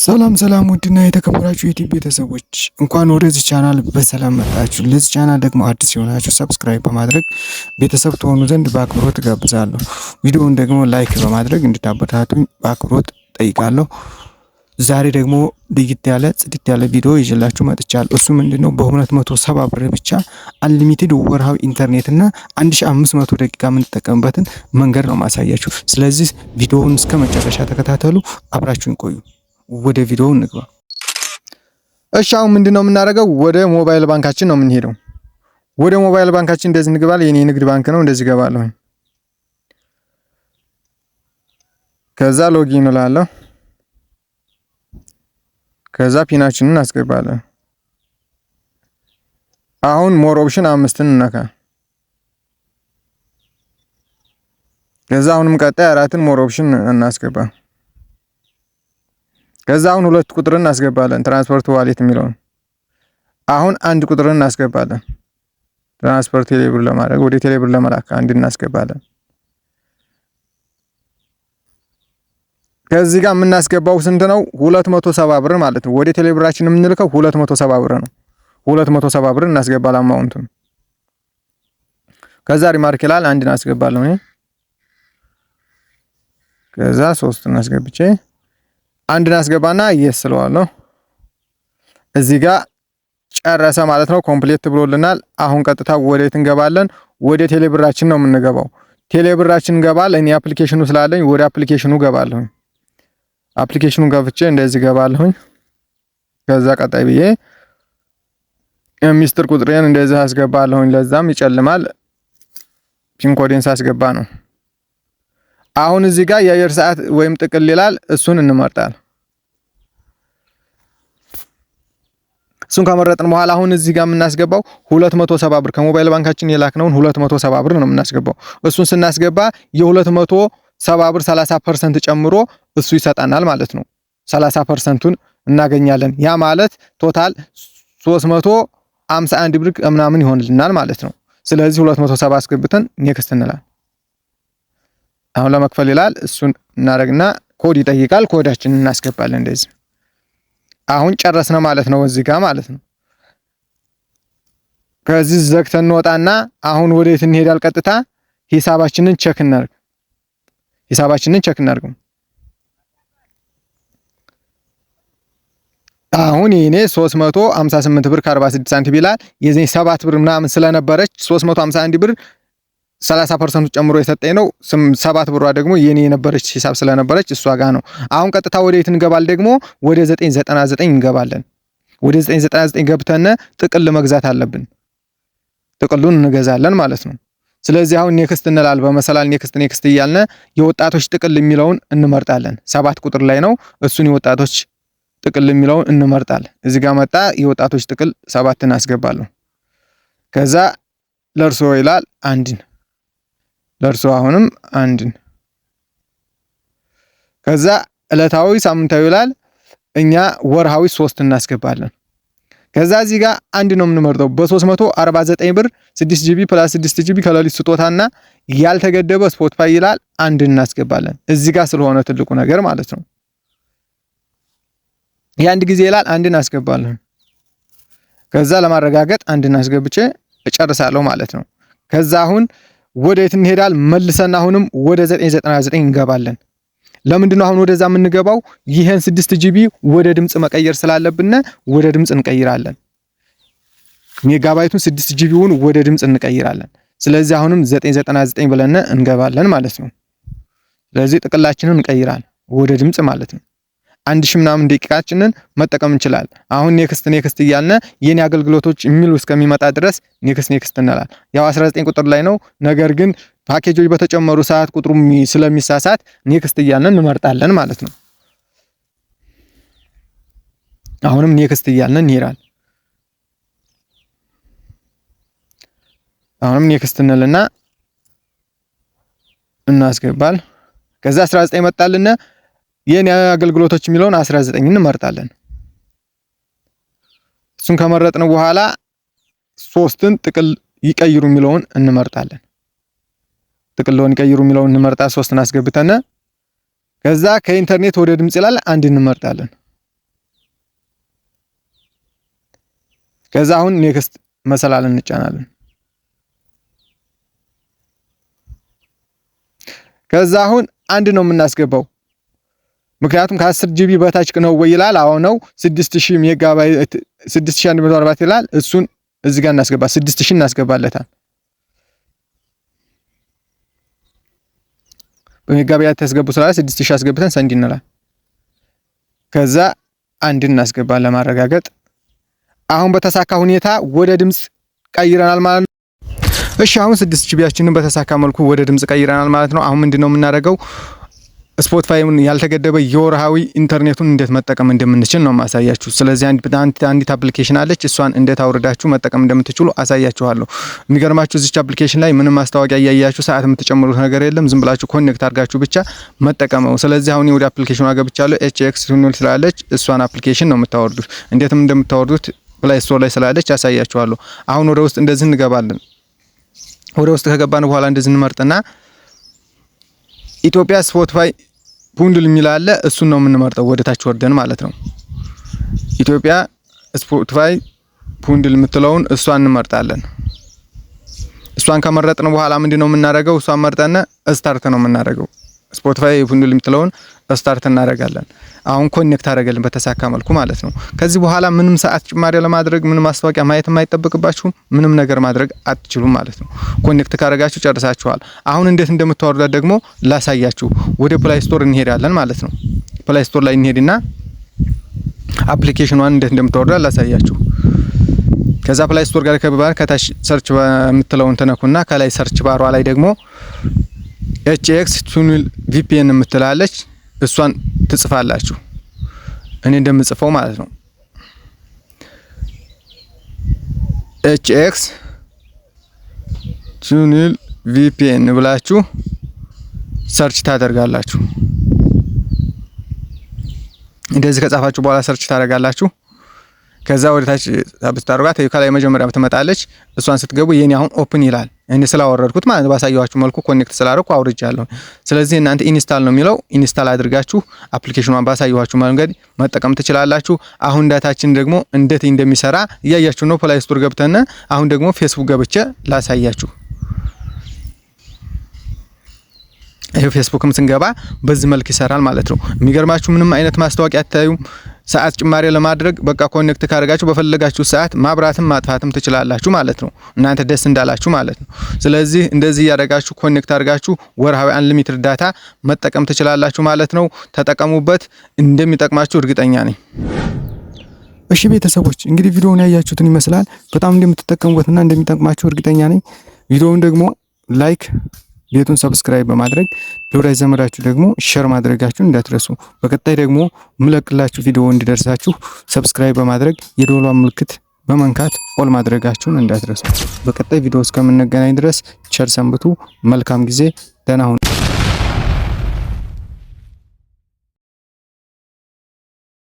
ሰላም ውድና የተከበራችሁ የዩቲዩብ ቤተሰቦች እንኳን ወደዚህ ቻናል በሰላም መጣችሁ። ለዚህ ቻናል ደግሞ አዲስ የሆናችሁ ሰብስክራይብ በማድረግ ቤተሰብ ትሆኑ ዘንድ በአክብሮት ጋብዛለሁ። ቪዲዮውን ደግሞ ላይክ በማድረግ እንድታበረታቱኝ በአክብሮት ጠይቃለሁ። ዛሬ ደግሞ ለየት ያለ ጽድት ያለ ቪዲዮ ይዤላችሁ መጥቻለሁ። እሱ ምንድነው በ270 ብር ብቻ አንሊሚትድ ወርሃዊ ኢንተርኔት እና 1500 ደቂቃ የምንጠቀምበትን መንገድ ነው ማሳያችሁ። ስለዚህ ቪዲዮውን እስከ መጨረሻ ተከታተሉ፣ አብራችሁን ቆዩ። ወደ ቪዲዮው እንግባ። እሺ አሁን ምንድነው የምናደርገው? ወደ ሞባይል ባንካችን ነው የምንሄደው። ወደ ሞባይል ባንካችን እንደዚህ እንግባል። የኔ ንግድ ባንክ ነው። እንደዚህ ገባለሁ። ከዛ ሎጊን እላለሁ። ከዛ ፒናችንን እናስገባለን። አሁን ሞር ኦፕሽን 5ን እንነካ። ከዛ አሁንም ቀጣይ 4ን ሞር ኦፕሽን እናስገባ። ከዛ አሁን 2 ቁጥርን እናስገባለን፣ ትራንስፖርት ዋሌት የሚለውን። አሁን 1 ቁጥርን እናስገባለን፣ ትራንስፖርት ቴሌብር ለማድረግ ወደ ቴሌብር ለመላክ 1 እናስገባለን። ከዚህ ጋር የምናስገባው ስንት ነው? 270 ብር ማለት ነው። ወደ ቴሌብራችን የምንልከው 270 ብር ነው። 270 ብር እናስገባለን አማውንቱን። ከዛ ሪማርክ ይላል 1 እናስገባለሁ እኔ። ከዛ 3 እናስገብቼ 1 እናስገባና እየስለዋለሁ። እዚህ ጋር ጨረሰ ማለት ነው። ኮምፕሊት ብሎልናል። አሁን ቀጥታ ወዴት እንገባለን? ወደ ቴሌብራችን ነው የምንገባው። ቴሌብራችን እንገባለን። እኔ አፕሊኬሽኑ ስላለኝ ወደ አፕሊኬሽኑ ገባለሁ። አፕሊኬሽኑን ገብቼ እንደዚህ ገባለሁ። ከዛ ቀጣይ ብዬ ሚስጥር ቁጥሬን እንደዚህ አስገባለሁ። ለዛም ይጨልማል። ፒን ኮዴን ሳስገባ ነው። አሁን እዚህ ጋር የአየር ሰዓት ወይም ጥቅል ይላል። እሱን እንመርጣለን። እሱን ከመረጥን በኋላ አሁን እዚህ ጋር የምናስገባው 270 ብር ከሞባይል ባንካችን የላክነውን 270 ብር ነው የምናስገባው። እሱን ስናስገባ የ270 ብር 30% ጨምሮ እሱ ይሰጣናል ማለት ነው። 30%ቱን እናገኛለን። ያ ማለት ቶታል 351 ብር ምናምን ይሆንልናል ማለት ነው። ስለዚህ 270 አስገብተን ኔክስት እንላለን። አሁን ለመክፈል ይላል። እሱን እናደርግና ኮድ ይጠይቃል። ኮዳችንን እናስገባለን እንደዚህ። አሁን ጨረስነ ማለት ነው እዚህ ጋር ማለት ነው። ከዚህ ዘግተን እንወጣና አሁን ወዴት እንሄዳል? ቀጥታ ሂሳባችንን ቼክ እናድርግ። አሁን የኔ 358 ብር ከ46 ሳንቲም ይላል። የዚህ 7 ብር ምናምን ስለነበረች 351 ብር 30% ጨምሮ የሰጠኝ ነው። 7 ብሯ ደግሞ የኔ የነበረች ሂሳብ ስለነበረች እሷ ጋር ነው። አሁን ቀጥታ ወዴት እንገባል? ደግሞ ወደ 999 እንገባለን። ወደ 999 ገብተን ጥቅል መግዛት አለብን። ጥቅሉን እንገዛለን ማለት ነው። ስለዚህ አሁን ኔክስት እንላለን። በመሰላል ኔክስት እያልን የወጣቶች ጥቅል የሚለውን እንመርጣለን። 7 ቁጥር ላይ ነው። እሱን የወጣቶች ጥቅል የሚለውን እንመርጣለን። እዚህ ጋር መጣ። የወጣቶች ጥቅል 7ን አስገባለሁ። ከዛ ለርሶ ይላል 1ን ለርሶ አሁንም 1ን። ከዛ ዕለታዊ ሳምንታዊ ይላል። እኛ ወርሃዊ 3 እናስገባለን። ከዛ እዚህ ጋር 1 ነው የምንመርጠው። በ349 ብር 6 ጂቢ ፕላስ 6 ጂቢ ከሌሊት ስጦታና ያልተገደበ ስፖቲፋይ ይላል 1 እናስገባለን። እዚህ ጋር ስለሆነ ትልቁ ነገር ማለት ነው። የአንድ ጊዜ ይላል 1 እናስገባለን። ከዛ ለማረጋገጥ 1 እናስገብቼ እጨርሳለሁ ማለት ነው። ከዛ አሁን ወዴት እንሄዳል? መልሰን አሁንም ወደ 999 እንገባለን። ለምንድን ነው አሁን ወደዛ የምንገባው? ይሄን 6 ጂቢ ወደ ድምጽ መቀየር ስላለብን ወደ ድምጽ እንቀይራለን። ሜጋባይቱን 6 ጂቢውን ወደ ድምጽ እንቀይራለን። ስለዚህ አሁንም 999 ብለን እንገባለን ማለት ነው። ስለዚህ ጥቅላችንን እንቀይራለን ወደ ድምጽ ማለት ነው። 1000 ምናምን ደቂቃችንን መጠቀም እንችላለን። አሁን ኔክስት እያልን የኔ አገልግሎቶች የሚሉ እስከሚመጣ ድረስ ኔክስት እንላለን። ያው 19 ቁጥር ላይ ነው። ነገር ግን ፓኬጆች በተጨመሩ ሰዓት ቁጥሩ ስለሚሳሳት ኔክስት እያልን እንመርጣለን ማለት ነው። አሁንም ኔክስት እያልን እንሄዳለን። አሁንም ኔክስት እንልና እናስገባል። ከዛ 19 መጣልና የኔ አገልግሎቶች የሚለውን 19 እንመርጣለን። እሱን ከመረጥን በኋላ 3ን ጥቅል ይቀይሩ የሚለውን እንመርጣለን። ጥቅልውን ይቀይሩ የሚለውን እንመርጣ 3ን አስገብተን ከዛ ከኢንተርኔት ወደ ድምጽ ይላል 1 እንመርጣለን። ከዛ አሁን ኔክስት መሰላል እንጫናለን። ከዛ አሁን አንድ ነው የምናስገባው ምክንያቱም ከ10 ጂቢ በታች ነው ወይ ይላል። አሁን ነው 6000 ሜጋባይት 6144 ይላል። እሱን እዚህ ጋር እናስገባ 6000 እናስገባለታል። በሜጋባይት ተስገቡ ስላለ 6000 አስገብተን ሰንድ እንላለን። ከዛ አንድ እናስገባለን ለማረጋገጥ። አሁን በተሳካ ሁኔታ ወደ ድምጽ ቀይረናል ማለት ነው። እሺ አሁን 6 ጂቢያችንን በተሳካ መልኩ ወደ ድምጽ ቀይረናል ማለት ነው። አሁን ምንድነው የምናደርገው? ስፖቲፋይን ያልተገደበ የወርሃዊ ኢንተርኔቱን እንዴት መጠቀም እንደምንችል ነው ማሳያችሁ። ስለዚህ አንዲት አፕሊኬሽን አለች። እሷን እንዴት አውርዳችሁ መጠቀም እንደምትችሉ አሳያችኋለሁ። የሚገርማችሁ እዚች አፕሊኬሽን ላይ ምንም ማስታወቂያ እያያችሁ ሰዓት የምትጨምሩት ነገር የለም። ዝም ብላችሁ ኮኔክት አድርጋችሁ ብቻ መጠቀም ነው። ስለዚህ አሁን ወደ አፕሊኬሽኑ ገብቻለሁ። HX ቱኒል ስላለች እሷን አፕሊኬሽን ነው የምታወርዱት። እንዴትም እንደምታወርዱት ፕሌይ ስቶር ላይ ስላለች አሳያችኋለሁ። አሁን ወደ ውስጥ እንደዚህ እንገባለን። ወደ ውስጥ ከገባን በኋላ እንደዚህ እንመርጥና ኢትዮጵያ ስፖቲፋይ ቡንድል የሚል አለ። እሱን ነው የምንመርጠው ወደ ታች ወርደን ማለት ነው። ኢትዮጵያ ስፖቲፋይ ቡንድል የምትለውን እሷን እንመርጣለን። እሷን ከመረጥን በኋላ ምንድነው የምናደርገው? እሷን መርጠን ስታርት ነው የምናደርገው። ስፖቲፋይ ቡንድል የምትለውን ስታርት እናደርጋለን። አሁን ኮኔክት አደረገልን በተሳካ መልኩ ማለት ነው። ከዚህ በኋላ ምንም ሰዓት ጭማሪ ለማድረግ ምንም ማስታወቂያ ማየት የማይጠበቅባችሁ ምንም ነገር ማድረግ አትችሉም ማለት ነው። ኮኔክት ካደረጋችሁ ጨርሳችኋል። አሁን እንዴት እንደምታወርዱት ደግሞ ላሳያችሁ። ወደ ፕሌይ ስቶር እንሄዳለን ማለት ነው። ፕሌይ ስቶር ላይ እንሄድና አፕሊኬሽኗን እንዴት እንደምታወርዱት ላሳያችሁ። ከዛ ፕሌይ ስቶር ጋር ከበባን ከታች ሰርች የምትለውን ተነኩና ከላይ ሰርች ባሯ ላይ ደግሞ HX ቱኒል VPN የምትላለች እሷን ትጽፋላችሁ። እኔ እንደምጽፈው ማለት ነው። HX ቱኒል VPN ብላችሁ ሰርች ታደርጋላችሁ። እንደዚህ ከጻፋችሁ በኋላ ሰርች ታደርጋላችሁ። ከዛ ወደ ታች ታብስታሩጋት ከላይ መጀመሪያ ትመጣለች። እሷን ስትገቡ የኔ አሁን ኦፕን ይላል። እኔ ስላወረድኩት ማለት ባሳያችሁ መልኩ ኮኔክት ስላደረኩ አውርጃለሁ። ስለዚህ እናንተ ኢንስታል ነው የሚለው ኢንስታል አድርጋችሁ አፕሊኬሽኗን ባሳያችሁ መንገድ መጠቀም ትችላላችሁ። አሁን ዳታችን ደግሞ እንዴት እንደሚሰራ እያያችሁ ነው። ፕሌይ ስቶር ገብተን አሁን ደግሞ ፌስቡክ ገብቼ ላሳያችሁ። ይሄ ፌስቡክም ስንገባ በዚህ መልክ ይሰራል ማለት ነው። የሚገርማችሁ ምንም አይነት ማስታወቂያ አታዩም። ሰዓት ጭማሪ ለማድረግ በቃ ኮኔክት ካደረጋችሁ በፈለጋችሁ ሰዓት ማብራትም ማጥፋትም ትችላላችሁ ማለት ነው። እናንተ ደስ እንዳላችሁ ማለት ነው። ስለዚህ እንደዚህ ያደርጋችሁ ኮኔክት አድርጋችሁ ወርሃዊ አንሊሚትድ ዳታ መጠቀም ትችላላችሁ ማለት ነው። ተጠቀሙበት፣ እንደሚጠቅማችሁ እርግጠኛ ነኝ። እሺ ቤተሰቦች እንግዲህ ቪዲዮውን ያያችሁትን ይመስላል። በጣም እንደምትጠቀሙበትና እንደሚጠቅማችሁ እርግጠኛ ነኝ። ቪዲዮውን ደግሞ ላይክ ቤቱን ሰብስክራይብ በማድረግ ለወዳጅ ዘመዳችሁ ደግሞ ሼር ማድረጋችሁን እንዳትረሱ። በቀጣይ ደግሞ ምለቅላችሁ ቪዲዮ እንዲደርሳችሁ ሰብስክራይብ በማድረግ የደወሏን ምልክት በመንካት ኦል ማድረጋችሁን እንዳትረሱ። በቀጣይ ቪዲዮ እስከምንገናኝ ድረስ ቸር ሰንብቱ። መልካም ጊዜ። ደህና ሁኑ።